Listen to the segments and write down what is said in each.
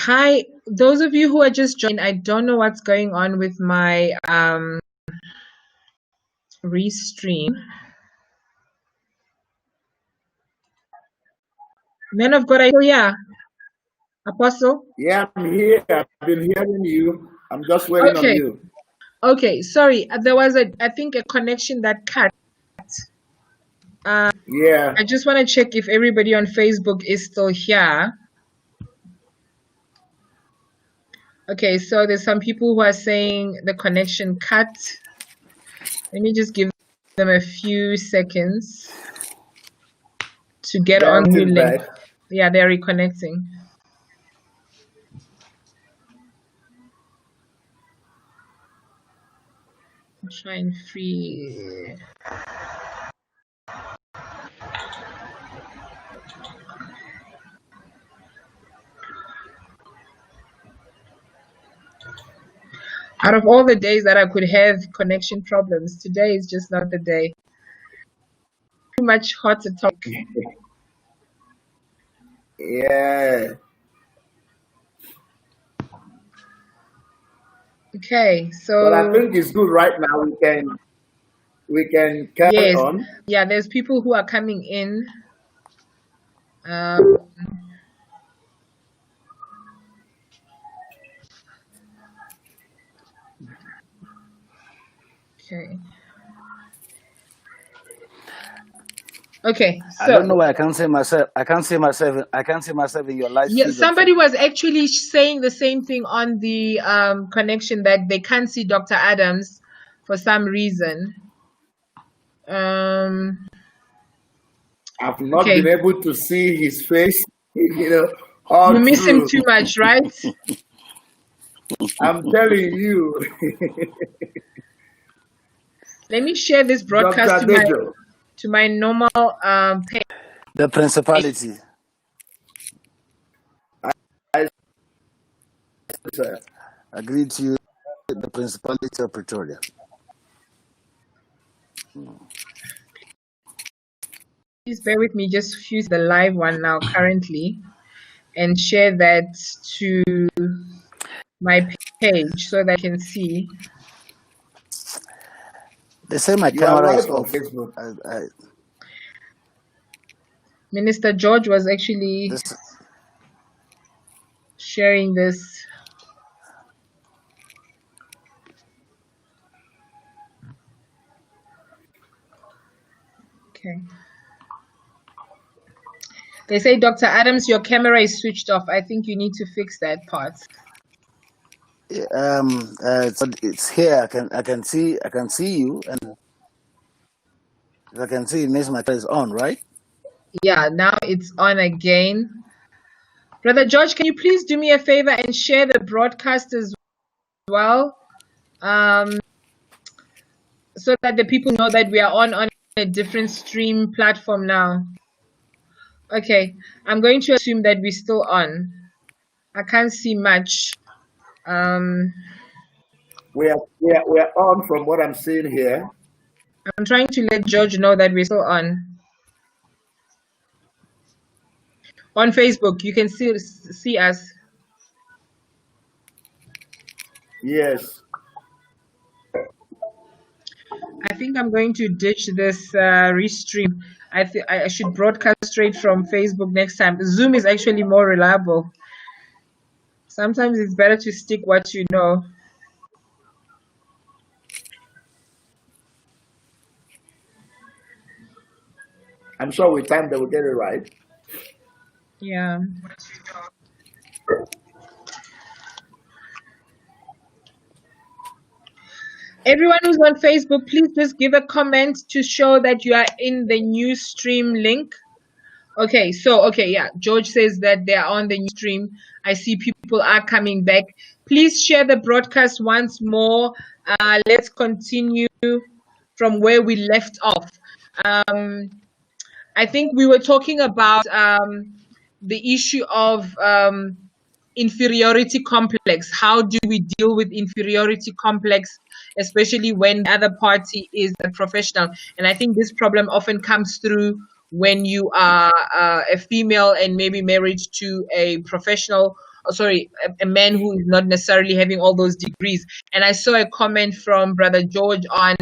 Hi, those of you who are just joining, I don't know what's going on with my restream. Men of God, are you still here? Apostle? Yeah, I'm here. I've been hearing you. I'm just waiting on you. Okay, sorry. There was I think a connection that cut. Yeah. I just want to check if everybody on Facebook is still here. Okay, so there's some people who are saying the connection cut. Let me just give them a few seconds to get on the link. Back. Yeah, they're reconnecting. Try and free. Out of all the days that I could have connection problems, today is just not the day. Too much hot to talk. Yeah. Okay, so. But I think it's good right now. We can carry on. Yeah, there's people who are coming in. Okay. Okay, so I don't know why I can't see myself. I can't see myself in your live. Yeah, somebody was actually saying the same thing on the connection, that they can't see Dr. Adams for some reason. I've not been able to see his face. You miss him too much, right? I'm telling you. Let me share this broadcast to my normal page. The principality. I agreed to you. The principality of Pretoria. Please bear with me. Just use the live one now currently, and share that to my page so that I can see. They say my camera is off. Facebook. Minister George was actually sharing this. Okay. They say, Dr. Adams, your camera is switched off. I think you need to fix that part. It's here. I can see you, and if I can see, it means my camera is on, right? Yeah, now it's on again. Brother George, can you please do me a favor and share the broadcast as well, so that the people know that we are on a different stream platform now. Okay, I'm going to assume that we're still on. I can't see much. We are on from what I'm seeing here. I'm trying to let George know that we're still on. On Facebook, you can still see us. Yes. I think I'm going to ditch this restream. I should broadcast straight from Facebook next time. Zoom is actually more reliable. Sometimes it's better to stick what you know. I'm sure with time they will get it right. Yeah. Everyone who's on Facebook, please just give a comment to show that you are in the new stream link. Okay, yeah, George says that they are on the new stream. I see people are coming back. Please share the broadcast once more. Let's continue from where we left off. I think we were talking about the issue of inferiority complex. How do we deal with inferiority complex, especially when the other party is a professional? And I think this problem often comes through when you are a female and maybe married to a professional, sorry, a man who is not necessarily having all those degrees. And I saw a comment from Brother George on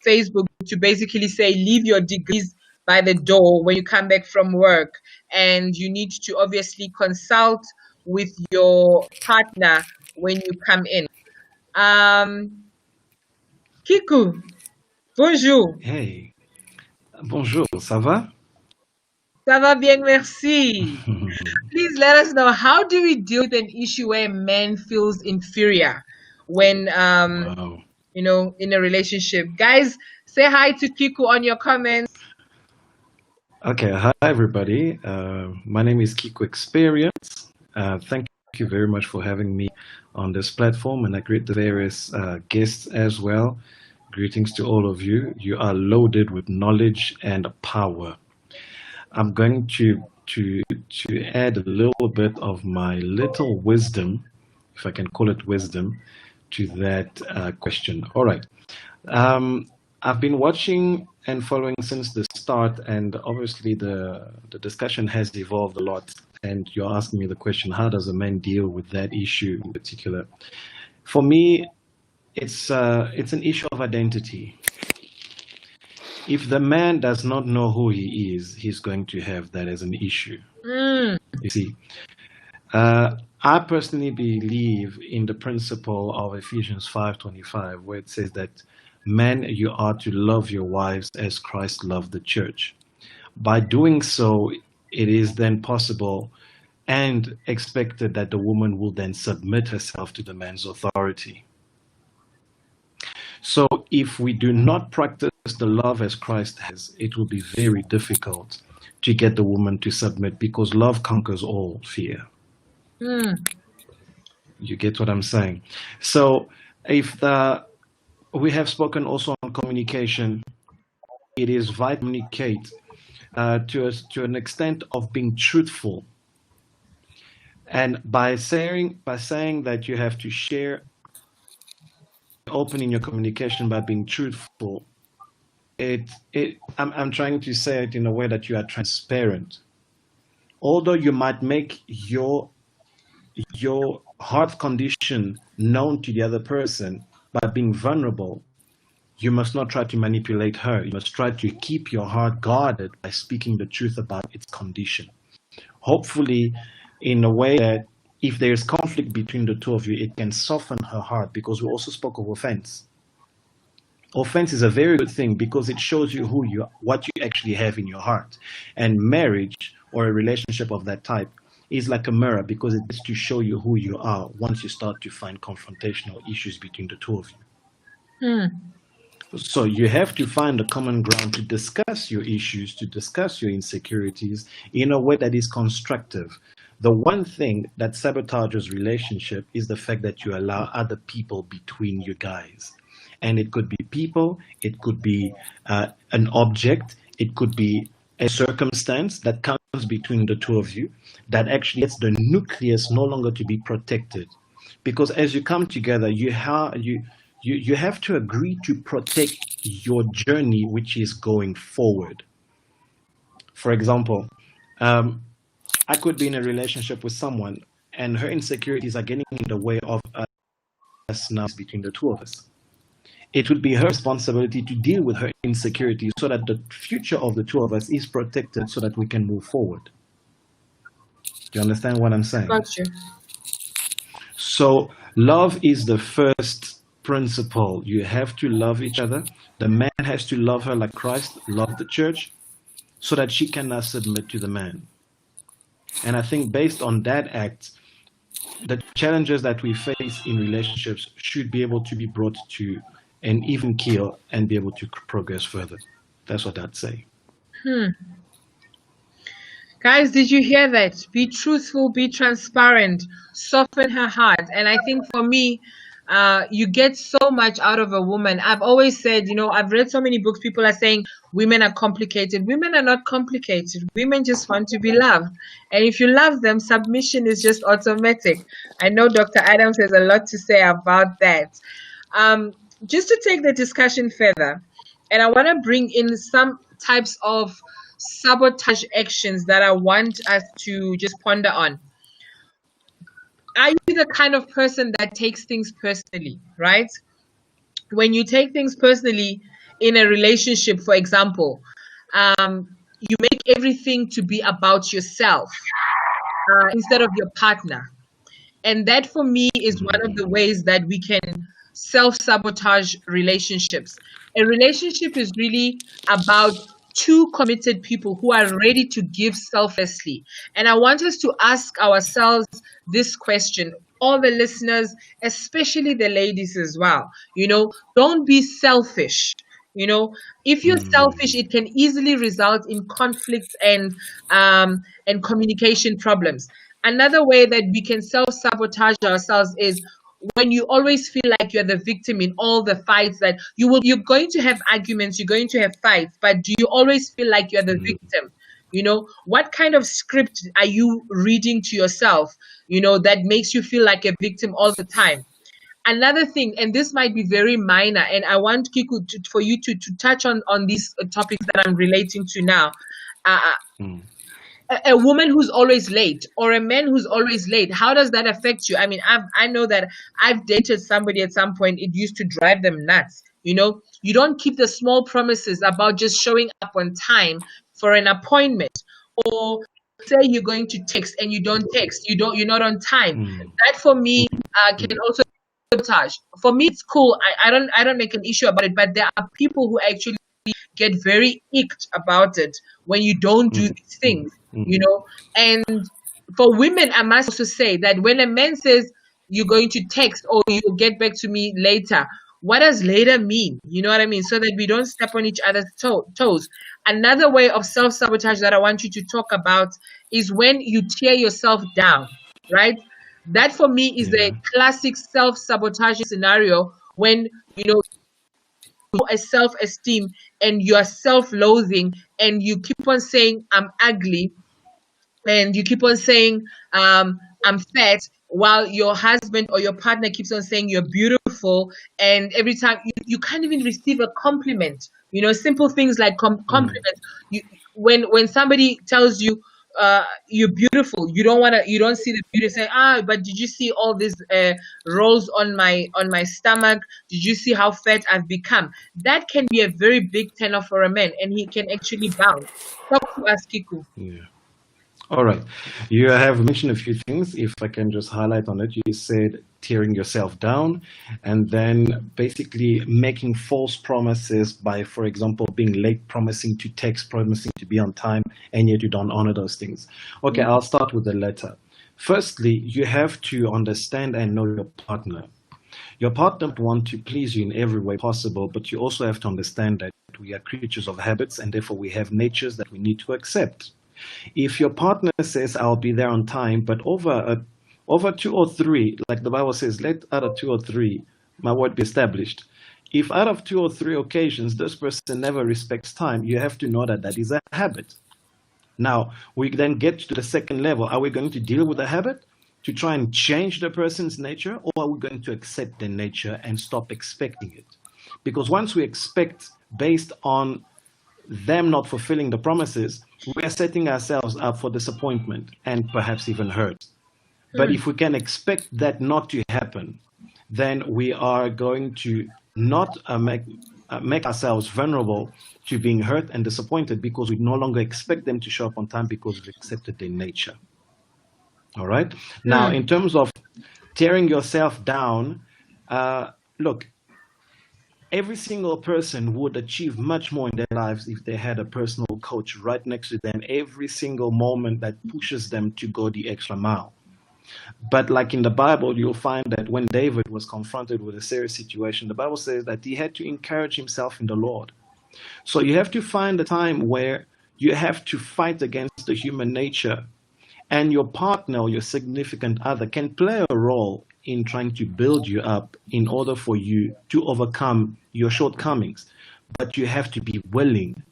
Facebook to basically say, leave your degrees by the door when you come back from work. And you need to obviously consult with your partner when you come in. Kiku, bonjour. Hey, bonjour, ça va? Ça va bien, merci. Please let us know, how do we deal with an issue where a man feels inferior when Wow. in a relationship? Guys, say hi to Kiku on your comments. Okay, hi everybody. My name is Kiko Experience. Thank you very much for having me on this platform, and I greet the various guests as well. Greetings to all of you. You are loaded with knowledge and power. I'm going to add a little bit of my little wisdom, if I can call it wisdom, to that question. All right. I've been watching and following since the start, and obviously the discussion has evolved a lot. And you're asking me the question, how does a man deal with that issue in particular? For me, it's an issue of identity. If the man does not know who he is, he's going to have that as an issue. You see, I personally believe in the principle of Ephesians 5:25, where it says that men, you are to love your wives as Christ loved the church. By doing so, it is then possible and expected that the woman will then submit herself to the man's authority. So if we do not practice the love as Christ has, it will be very difficult to get the woman to submit, because love conquers all fear. You get what I'm saying? So if we have spoken also on communication, it is vital to communicate to an extent of being truthful. And by saying that you have to share, open in your communication by being truthful, I'm trying to say it in a way that you are transparent. Although you might make your heart condition known to the other person by being vulnerable, you must not try to manipulate her. You must try to keep your heart guarded by speaking the truth about its condition. Hopefully, in a way that if there is conflict between the two of you, it can soften her heart, because we also spoke of offense. Offense is a very good thing because it shows you what you actually have in your heart. And marriage or a relationship of that type is like a mirror, because it's to show you who you are once you start to find confrontational issues between the two of you. So you have to find a common ground to discuss your issues, to discuss your insecurities in a way that is constructive. The one thing that sabotages relationship is the fact that you allow other people between you guys. And it could be people, it could be an object, it could be a circumstance that comes between the two of you that actually gets the nucleus no longer to be protected. Because as you come together, you have to agree to protect your journey, which is going forward. For example, I could be in a relationship with someone and her insecurities are getting in the way of us now between the two of us. It would be her responsibility to deal with her insecurities so that the future of the two of us is protected, so that we can move forward. Do you understand what I'm saying? Gotcha. So love is the first principle. You have to love each other. The man has to love her like Christ loved the church, so that she cannot submit to the man. And I think based on that act, the challenges that we face in relationships should be able to be brought to an even keel and be able to progress further. That's what I'd say. Guys, did you hear that? Be truthful, be transparent, soften her heart. And I think for me, you get so much out of a woman. I've always said, I've read so many books. People are saying women are complicated. Women are not complicated. Women just want to be loved. And if you love them, submission is just automatic. I know Dr. Adams has a lot to say about that. Just to take the discussion further, and I want to bring in some types of sabotage actions that I want us to just ponder on. Are you the kind of person that takes things personally, right? When you take things personally in a relationship, for example, you make everything to be about yourself instead of your partner. And that for me is one of the ways that we can self-sabotage relationships. A relationship is really about two committed people who are ready to give selflessly. And I want us to ask ourselves this question, all the listeners, especially the ladies as well. Don't be selfish. If you're selfish, it can easily result in conflict and communication problems. Another way that we can self-sabotage ourselves is when you always feel like you're the victim in all the fights that you're going to have arguments, you're going to have fights, but do you always feel like you're the victim? What kind of script are you reading to yourself, that makes you feel like a victim all the time? Another thing, and this might be very minor, and I want Kiku for you to touch on these topics that I'm relating to now. A woman who's always late or a man who's always late, how does that affect you? I mean, I know that I've dated somebody at some point, it used to drive them nuts. You don't keep the small promises about just showing up on time for an appointment, or say you're going to text and you don't text, you're not on time. That for me can also sabotage. For me, it's cool. I don't make an issue about it, but there are people who actually get very icked about it when you don't do these things, And for women, I must also say that when a man says you're going to text or you'll get back to me later, what does later mean? You know what I mean? So that we don't step on each other's toes. Another way of self-sabotage that I want you to talk about is when you tear yourself down, right? That for me is a classic self-sabotaging scenario when, a self-esteem and you are self-loathing and you keep on saying I'm ugly and you keep on saying I'm fat, while your husband or your partner keeps on saying you're beautiful, and every time you can't even receive a compliment. Simple things like compliments. When somebody tells you you're beautiful, you don't see the beauty, say, but did you see all these rolls on my stomach? Did you see how fat I've become? That can be a very big tenor for a man, and he can actually bounce. Talk to us, Kiku. Yeah. All right. You have mentioned a few things. If I can just highlight on it, you said tearing yourself down and then basically making false promises by, for example, being late, promising to text, promising to be on time, and yet you don't honor those things. Okay, I'll start with the letter. Firstly, you have to understand and know your partner. Your partner wants to please you in every way possible, but you also have to understand that we are creatures of habits, and therefore we have natures that we need to accept. If your partner says, I'll be there on time, but over 2 or 3, like the Bible says, let out of 2 or 3, my word be established. If out of 2 or 3 occasions, this person never respects time, you have to know that that is a habit. Now, we then get to the second level. Are we going to deal with the habit to try and change the person's nature, or are we going to accept their nature and stop expecting it? Because once we expect based on them not fulfilling the promises, we are setting ourselves up for disappointment and perhaps even hurt. But if we can expect that not to happen, then we are going to not make ourselves vulnerable to being hurt and disappointed, because we no longer expect them to show up on time because we've accepted their nature. All right? Now, in terms of tearing yourself down, look, every single person would achieve much more in their lives if they had a personal coach right next to them every single moment that pushes them to go the extra mile. But like in the Bible, you'll find that when David was confronted with a serious situation, the Bible says that he had to encourage himself in the Lord. So you have to find a time where you have to fight against the human nature, and your partner or your significant other can play a role in trying to build you up in order for you to overcome your shortcomings. But you have to be willing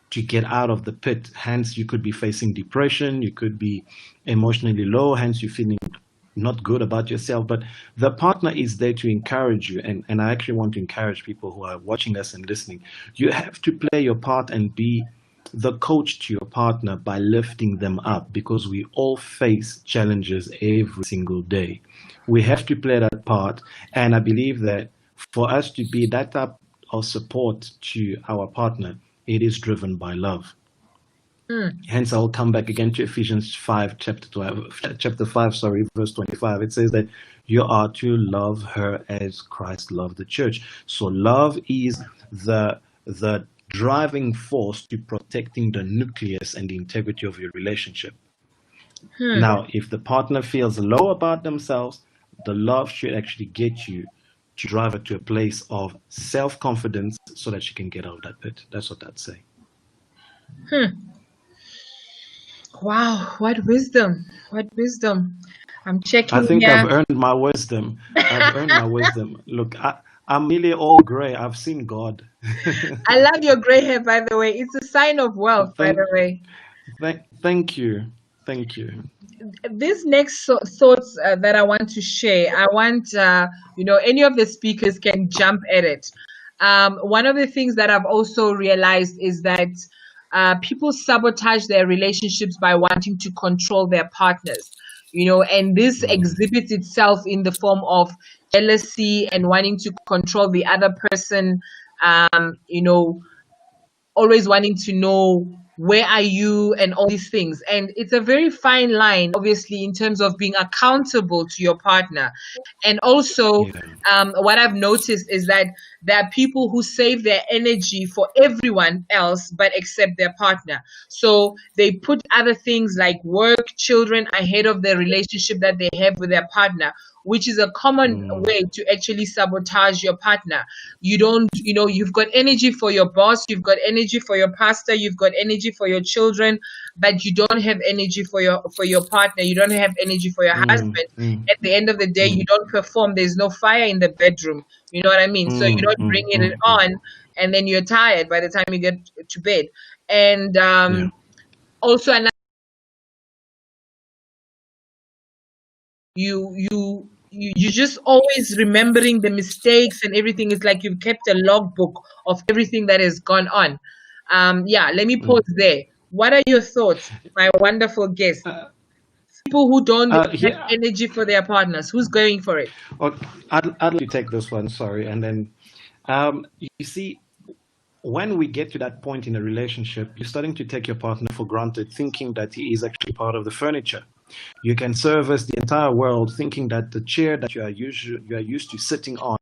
to get out of the pit. Hence, you could be facing depression, you could be emotionally low, hence you're feeling not good about yourself. But the partner is there to encourage you. And I actually want to encourage people who are watching us and listening. You have to play your part and be the coach to your partner by lifting them up, because we all face challenges every single day. We have to play that part. And I believe that for us to be that type of support to our partner, it is driven by love. Hence, I'll come back again to Ephesians 5, chapter 5, verse 25. It says that you are to love her as Christ loved the church. So love is the driving force to protecting the nucleus and the integrity of your relationship. Now, if the partner feels low about themselves, the love should actually get you to drive her to a place of self-confidence so that she can get out of that pit. That's what I'd say. Wow, what wisdom. What wisdom. I'm checking I think here. I've earned my wisdom. I've earned my wisdom. Look, I'm nearly all gray. I've seen God. I love your gray hair, by the way. It's a sign of wealth, by the way. Thank you. Thank you. This next thoughts that I want to share, I want, any of the speakers can jump at it. One of the things that I've also realized is that people sabotage their relationships by wanting to control their partners, and this exhibits itself in the form of jealousy and wanting to control the other person, always wanting to know where are you and all these things. And it's a very fine line, obviously, in terms of being accountable to your partner. And also, what I've noticed is that there are people who save their energy for everyone else but except their partner. So they put other things like work, children ahead of the relationship that they have with their partner, which is a common way to actually sabotage your partner. You don't, you've got energy for your boss, you've got energy for your pastor, you've got energy for your children, but you don't have energy for your partner. You don't have energy for your husband. At the end of the day, you don't perform. There's no fire in the bedroom. You know what I mean? So you don't bring it on, and then you're tired by the time you get to bed. And also another, you just always remembering the mistakes and everything. Is like you've kept a logbook of everything that has gone on. Let me pause there. What are your thoughts, my wonderful guest? People who don't have energy for their partners, who's going for it? Okay, I'd like to take this one, sorry. And then, you see, when we get to that point in a relationship, you're starting to take your partner for granted, thinking that he is actually part of the furniture. You can service the entire world thinking that the chair that you are used to sitting on